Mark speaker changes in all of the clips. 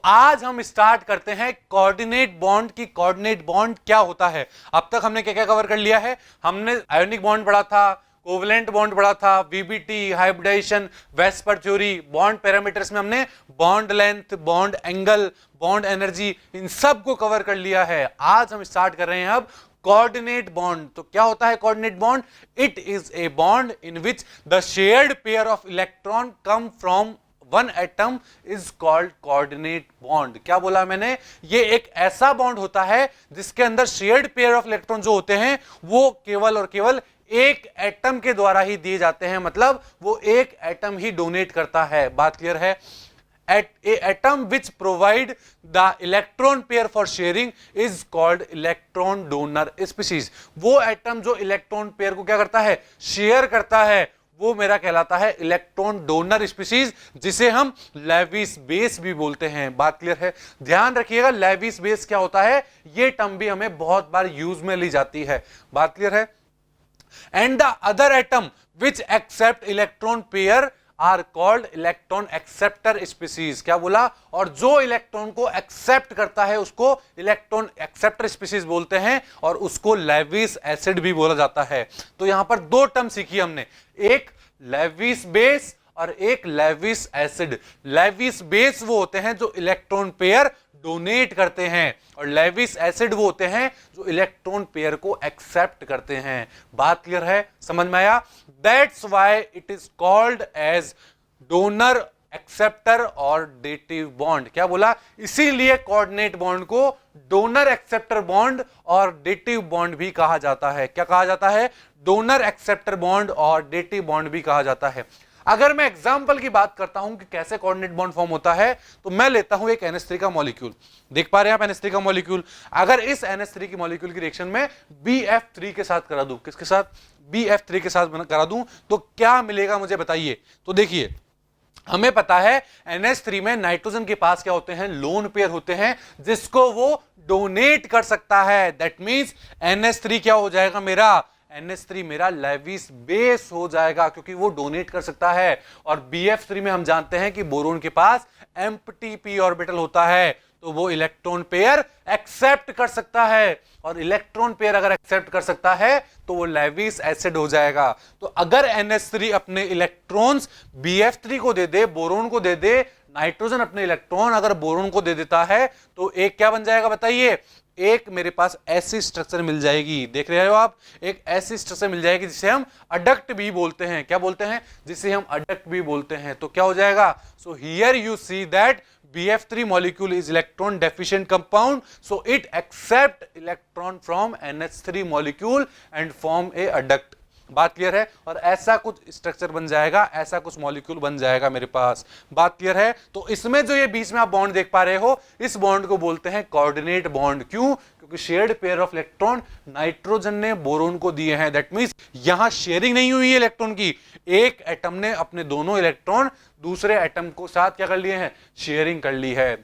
Speaker 1: आज हम स्टार्ट करते हैं कोऑर्डिनेट बॉन्ड की। कोऑर्डिनेट बॉन्ड क्या होता है? अब तक हमने क्या क्या कवर कर लिया है? हमने आयोनिक बॉन्ड पढ़ा था, कोवलेंट बॉन्ड पढ़ा था, VBT, hybridisation, VSEPR theory, bond parameters में हमने bond length, bond angle, bond energy, इन सब को कवर कर लिया है। आज हम स्टार्ट कर रहे हैं अब कोऑर्डिनेट बॉन्ड। तो क्या होता है coordinate bond? It is a bond in which the shared pair of electron come from one atom is called coordinate bond. क्या बोला मैंने? ये एक ऐसा बॉन्ड होता है जिसके अंदर शेयर्ड पेयर ऑफ इलेक्ट्रॉन जो होते हैं वो केवल और केवल एक एटम के द्वारा ही दिए जाते हैं, मतलब वो एक एटम ही डोनेट करता है। बात क्लियर है? Atom which provide the electron pair for sharing is called electron donor species. वो एटम जो इलेक्ट्रॉन पेयर को क्या करता है? शेयर करता है, वो मेरा कहलाता है इलेक्ट्रॉन डोनर स्पीशीज, जिसे हम लेविस बेस भी बोलते हैं। बात क्लियर है? ध्यान रखिएगा, लेविस बेस क्या होता है, ये टर्म भी हमें बहुत बार यूज में ली जाती है। बात क्लियर है? And the other atom which accept electron pair are called electron acceptor species. क्या बोला? और जो इलेक्ट्रॉन को एक्सेप्ट करता है उसको इलेक्ट्रॉन एक्सेप्टर स्पीशीज बोलते हैं, और उसको लेविस एसिड भी बोला जाता है। तो यहां पर दो टर्म सीखी हमने, एक लेविस बेस और एक लेविस एसिड। लेविस बेस वो होते हैं जो इलेक्ट्रॉन पेयर डोनेट करते हैं, और लेविस एसिड वो होते हैं जो इलेक्ट्रॉन पेयर को एक्सेप्ट करते हैं। बात क्लियर है? समझ में आया? That's why it is called as donor acceptor और डेटिव बॉन्ड। क्या बोला? इसीलिए कोऑर्डिनेट बॉन्ड को डोनर एक्सेप्टर बॉन्ड और डेटिव बॉन्ड भी कहा जाता है। क्या कहा जाता है? डोनर एक्सेप्टर बॉन्ड और डेटिव बॉन्ड भी कहा जाता है। अगर मैं एग्जांपल की बात करता हूं कि कैसे कोऑर्डिनेट बॉन्ड फॉर्म होता है, तो मैं लेता हूं एक NH3 का मॉलिक्यूल। देख पा रहे हैं आप NH3 का मॉलिक्यूल? अगर इस NH3 की मॉलिक्यूल की रिएक्शन में BF3 के साथ करा दूं, किसके साथ? BF3 के साथ करा दूं, तो क्या मिलेगा मुझे बताइए। तो देखिए, हमें पता है NH3 में नाइट्रोजन के पास क्या होते हैं? लोन पेयर होते हैं, जिसको वो डोनेट कर सकता है। दैट मींस NH3 क्या हो जाएगा मेरा? NH3 मेरा लेविस बेस हो जाएगा, क्योंकि वो डोनेट कर सकता है। और BF3 में हम जानते हैं कि बोरोन के पास एम्प्टी p ऑर्बिटल होता है, तो वो इलेक्ट्रॉन पेयर एक्सेप्ट कर सकता है, और इलेक्ट्रॉन पेयर अगर एक्सेप्ट कर सकता है तो वो लेविस एसिड हो जाएगा। तो अगर NH3 अपने इलेक्ट्रॉन्स BF3 को दे दे, बोरोन को दे दे, नाइट्रोजन अपने इलेक्ट्रॉन अगर बोरोन को दे देता है, तो एक क्या बन जाएगा बताइए? एक मेरे पास ऐसी स्ट्रक्चर मिल जाएगी। देख रहे हो आप? एक ऐसी स्ट्रक्चर मिल जाएगी जिसे हम अडक्ट भी बोलते हैं। क्या बोलते हैं? जिसे हम अडक्ट भी बोलते हैं। तो क्या हो जाएगा? So here you see that BF3 molecule is electron deficient compound, so it accept electron from NH3 molecule and form a adduct। बात क्लियर है? और ऐसा कुछ स्ट्रक्चर बन जाएगा, ऐसा कुछ मॉलिक्यूल बन जाएगा मेरे पास। बात क्लियर है? तो इसमें जो ये बीच में आप बॉन्ड देख पा रहे हो, इस बॉन्ड को बोलते हैं कोऑर्डिनेट बॉन्ड। क्यों? क्योंकि shared pair of electron nitrogen ने बोरोन को दिए हैं। दैट मींस यहां शेयरिंग नहीं हुई है इलेक्ट्रॉन की, एक एटम ने अपने दोनों इलेक्ट्रॉन दूसरे एटम को साथ क्या कर लिए हैं? शेयरिंग कर ली है।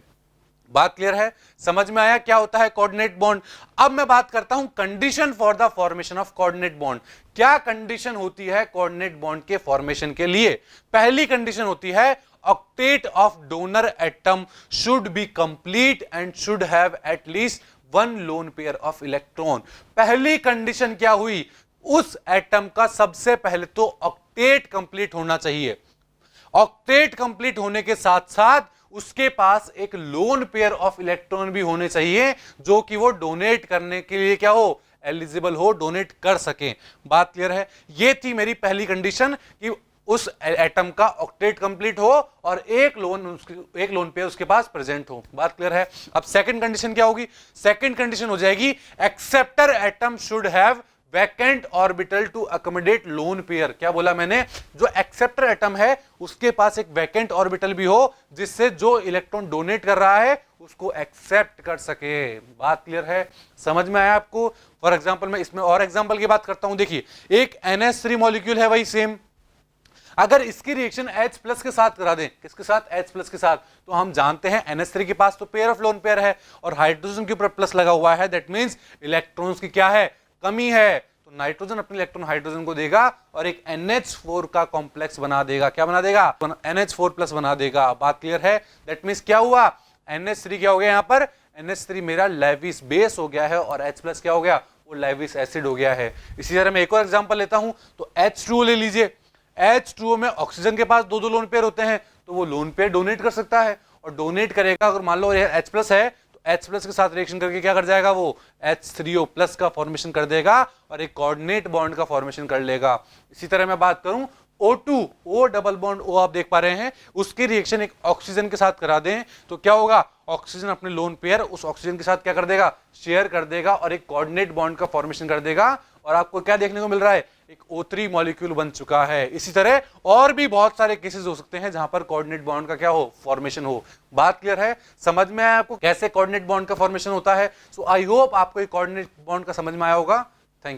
Speaker 1: बात क्लियर है? समझ में आया क्या होता है कोऑर्डिनेट बॉन्ड? अब मैं बात करता हूं condition for the formation of coordinate bond. क्या कंडीशन होती है कोऑर्डिनेट बॉन्ड के फॉर्मेशन के लिए? पहली कंडीशन होती है octet of donor atom should be complete and should have at least one lone pair of electron. पहली कंडीशन क्या हुई? उस एटम का सबसे पहले तो ऑक्टेट कंप्लीट होना चाहिए। ऑक्टेट कंप्लीट होने के साथ साथ उसके पास एक लोन पेयर ऑफ इलेक्ट्रॉन भी होने चाहिए, जो कि वो डोनेट करने के लिए क्या हो? एलिजिबल हो, डोनेट कर सके। बात क्लियर है? ये थी मेरी पहली कंडीशन कि उस एटम का ऑक्टेट कंप्लीट हो और एक लोन पेयर उसके पास प्रेजेंट हो। बात क्लियर है? अब सेकंड कंडीशन क्या होगी? सेकंड कंडीशन हो जाएगी acceptor atom should have vacant orbital to accommodate lone pair. क्या बोला मैंने? जो एक्सेप्टर एटम है उसके पास एक वैकेंट ऑर्बिटल भी हो, जिससे जो इलेक्ट्रॉन डोनेट कर रहा है उसको एक्सेप्ट कर सके। बात क्लियर है? समझ में आया आपको? फॉर एग्जांपल मैं इसमें और एग्जांपल की बात करता हूं। देखिए, एक NH3 मॉलिक्यूल है, वही सेम। अगर इसकी रिएक्शन H+ के साथ करा दें, किसके साथ? H+ के साथ, तो हम जानते हैं NH3 के पास तो पेयर ऑफ लोन पेयर है और हाइड्रोजन के ऊपर प्लस लगा हुआ है। दैट मींस इलेक्ट्रॉन्स की क्या है? कमी है। तो नाइट्रोजन अपने इलेक्ट्रॉन हाइड्रोजन को देगा और एक NH4 का कॉम्प्लेक्स बना देगा। क्या बना देगा? NH4+ बना देगा। बात क्लियर है? दैट मींस क्या हुआ? NH3 क्या हो गया यहाँ पर, NH3 मेरा लेविस बेस हो गया है और H प्लस क्या हो गया, वो लेविस एसिड हो गया है। इसी तरह मैं एक और एग्जांपल लेता हूं, तो H2O ले लीजिए। H2O में ऑक्सीजन के पास दो दो लोन पेयर होते हैं, तो वो लोन पेयर डोनेट कर सकता है, और डोनेट करेगा अगर मान लो H प्लस है तो H प्लस के साथ रिएक्शन करके क्या कर जाएगा, वो H3O प्लस का फॉर्मेशन कर देगा और एक कोऑर्डिनेट बॉन्ड का फॉर्मेशन कर लेगा। इसी तरह मैं बात करूं O2, O double bond O आप देख पा रहे हैं, उसकी रिएक्शन एक ऑक्सीजन के साथ करा दें तो क्या होगा, ऑक्सीजन अपने लोन पेयर उस ऑक्सीजन के साथ क्या कर देगा, शेयर कर देगा और एक कोऑर्डिनेट बॉन्ड का फॉर्मेशन कर देगा, और आपको क्या देखने को मिल रहा है, एक O3 मॉलिक्यूल बन चुका है। इसी तरह और भी बहुत सारे केसेस हो सकते हैं जहां पर कोऑर्डिनेट बॉन्ड का क्या हो, फॉर्मेशन हो। बात क्लियर है, समझ में आया आपको कैसे कोऑर्डिनेट बॉन्ड का फॉर्मेशन होता है? सो आई होप आपको ये कोऑर्डिनेट बॉन्ड का समझ में आया होगा।